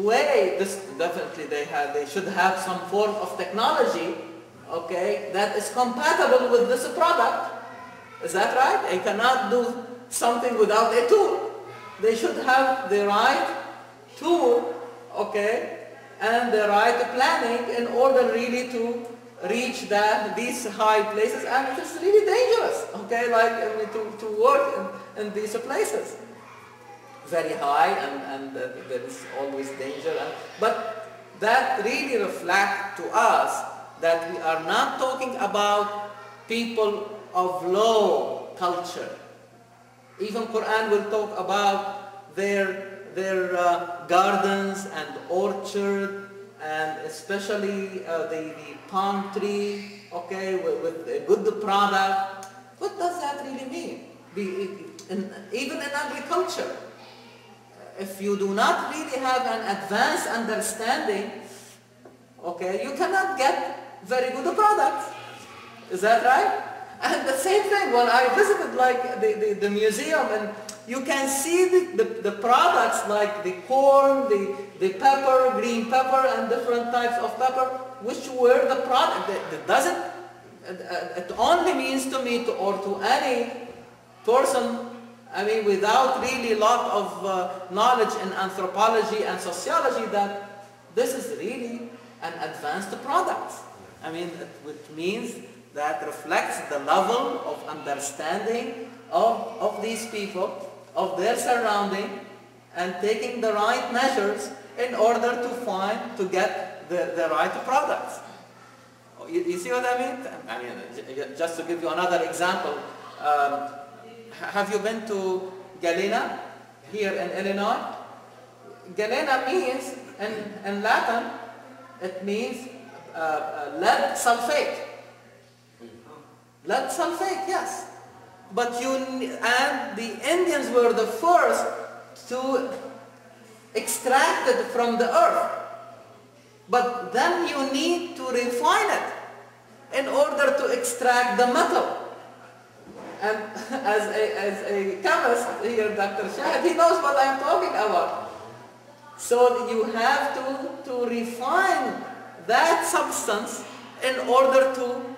way, this definitely they should have some form of technology, okay, that is compatible with this product. Is that right? I cannot do something without a tool. They should have the right tool, okay, and the right planning in order really to reach these high places, and it is really dangerous, okay, like to work in these places. Very high, and there is always danger, but that really reflects to us that we are not talking about people of low culture. Even Quran will talk about their gardens and orchard, and especially the palm tree, okay, with a good product. What does that really mean? Even in agriculture, if you do not really have an advanced understanding, okay, you cannot get very good products. Is that right? And the same thing when I visited like the museum, and you can see the products like the corn, the pepper, green pepper, and different types of pepper, which were the product. It only means to me or to any person, I mean, without really a lot of knowledge in anthropology and sociology, that this is really an advanced product. I mean, which means that reflects the level of understanding of these people, of their surrounding, and taking the right measures in order to get the right products. You see what I mean? I mean, just to give you another example, have you been to Galena here in Illinois? Galena means, in Latin, it means lead sulfate. Lead sulfate, yes. But and the Indians were the first to extract it from the earth. But then you need to refine it in order to extract the metal. And as a chemist here, Dr. Shahid, he knows what I'm talking about. So you have to refine that substance in order to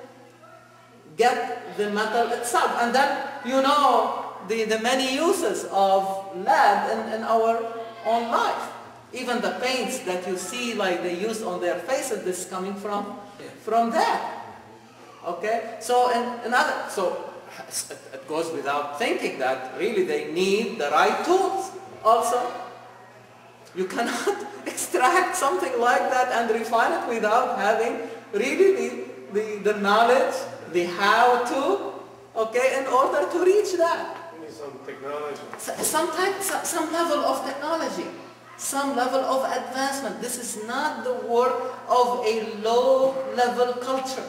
get the metal itself. And then you know the many uses of lead in our own life. Even the paints that you see, like they use on their faces, this is coming from that. Okay? So it goes without thinking that really they need the right tools also. You cannot extract something like that and refine it without having really the knowledge, the how to, okay, in order to reach that. You need some technology. Some level of technology, some level of advancement. This is not the work of a low-level culture.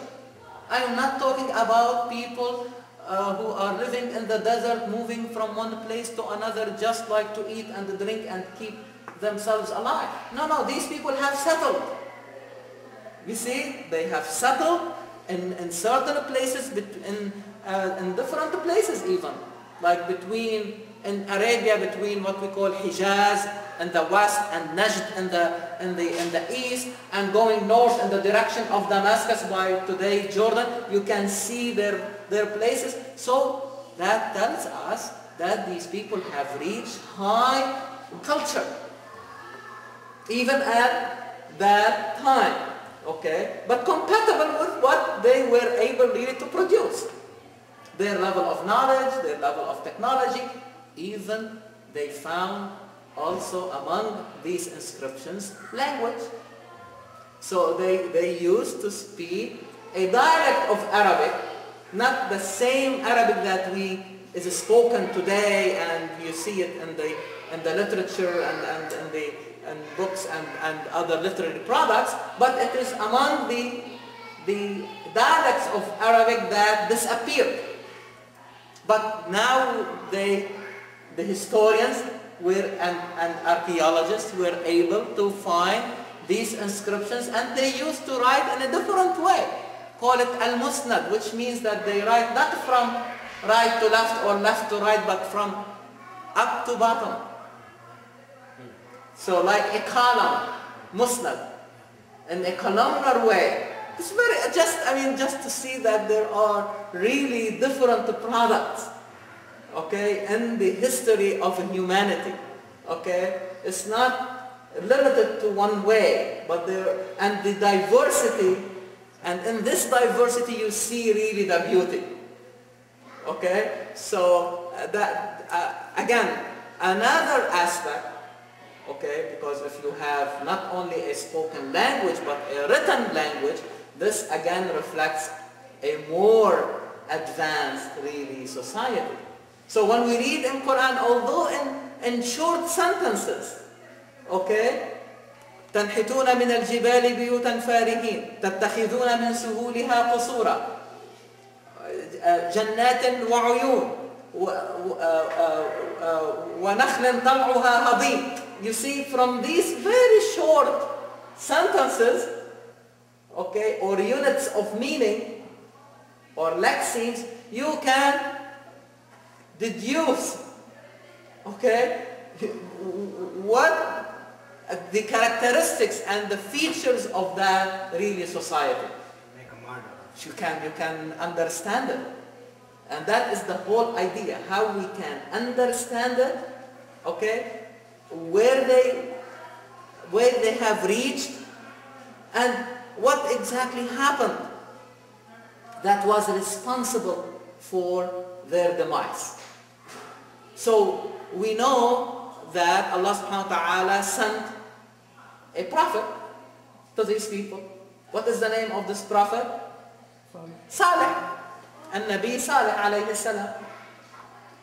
I am not talking about people who are living in the desert, moving from one place to another, just like to eat and drink and keep themselves alive. No, these people have settled. You see, they have settled in certain places, in different places even, like in Arabia, between what we call Hijaz in the west and Najd in the east, and going north in the direction of Damascus by today Jordan. You can see their places. So that tells us that these people have reached high culture, even at that time. Okay, but compatible with what they were able really to produce. Their level of knowledge, their level of technology, even they found also among these inscriptions language. So they used to speak a dialect of Arabic, not the same Arabic that is spoken today, and you see it in the literature and books and other literary products, but it is among the dialects of Arabic that disappeared. But now the historians and archaeologists were able to find these inscriptions, and they used to write in a different way. Call it al-musnad, which means that they write not from right to left or left to right, but from up to bottom. So like a column, musnad, in a columnar way. It's very, just to see that there are really different products, okay, in the history of humanity, okay? It's not limited to one way, but and the diversity, and in this diversity you see really the beauty, okay? So again, another aspect, okay, because if you have not only a spoken language but a written language, this again reflects a more advanced really society. So when we read in Quran, although in short sentences, okay, تنحتون من الجبال بيوتا فارهين تتخذون من سهولها قصورا جنات وعيون ونخل طلعها هضيم. You see, from these very short sentences, okay, or units of meaning, or lexemes, you can deduce, okay, what the characteristics and the features of that really society. Make a model. You can understand it. And that is the whole idea, how we can understand it, okay, where they have reached, and what exactly happened that was responsible for their demise. So we know that Allah subhanahu wa ta'ala sent a prophet to these people. What is the name of this prophet? Salih. And Nabi Salih alayhi salam.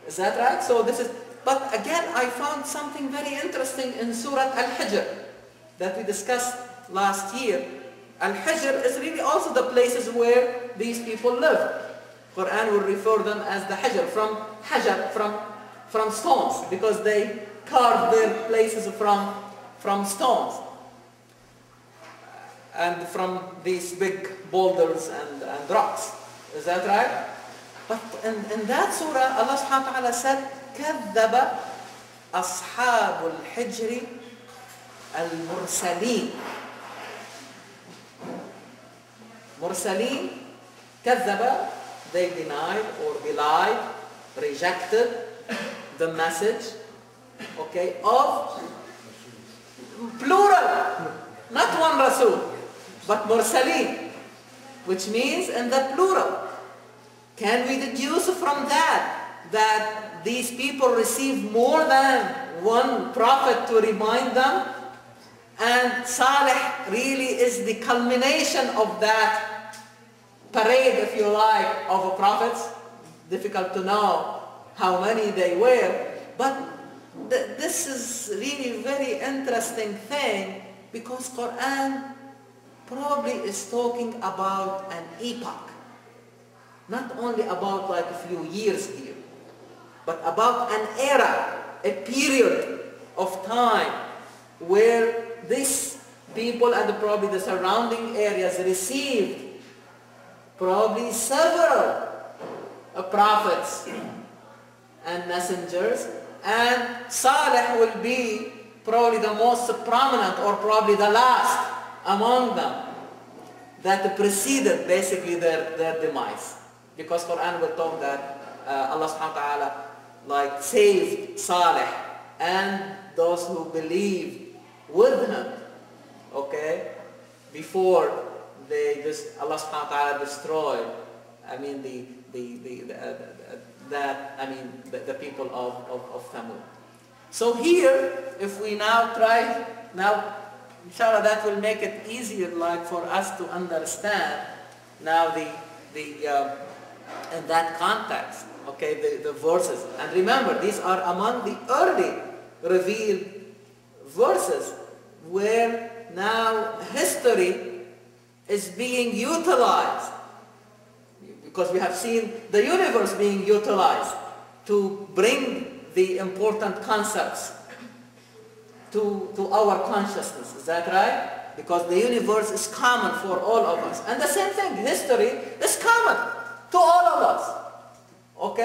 Is that right? So this is, but again I found something very interesting in Surah Al-Hijr that we discussed last year. Al-Hijr is really also the places where these people live. Quran will refer them as the Hijr, from stones, because they carved their places from stones and from these big boulders and rocks. Is that right? But in that surah, Allah subhanahu wa ta'ala said, كَذَّبَ أَصْحَابُ الْحِجْرِ الْمُرْسَلِينَ. Mursaleen, كَذَّبَ, they denied or belied, rejected the message, okay, of plural, not one Rasul, but Mursaleen, which means in the plural. Can we deduce from that these people receive more than one prophet to remind them? And Salih really is the culmination of that parade, if you like, of prophets. Difficult to know how many they were, but this is really very interesting thing, because Quran probably is talking about an epoch, not only about like a few years here, but about an era, a period of time where these people and probably the surrounding areas received probably several prophets and messengers, and Salih will be probably the most prominent or probably the last among them that preceded basically their demise. Because Quran will talk that Allah subhanahu wa ta'ala like saved Salih and those who believed with him, okay, before Allah subhanahu wa ta'ala destroyed, the people of Thamud. So here, if we now try, inshallah that will make it easier like for us to understand now in that context, okay, the verses. And remember, these are among the early revealed verses where now history is being utilized, because we have seen the universe being utilized to bring the important concepts to our consciousness. Is that right? Because the universe is common for all of us. And the same thing, history is common to all of us. Okay?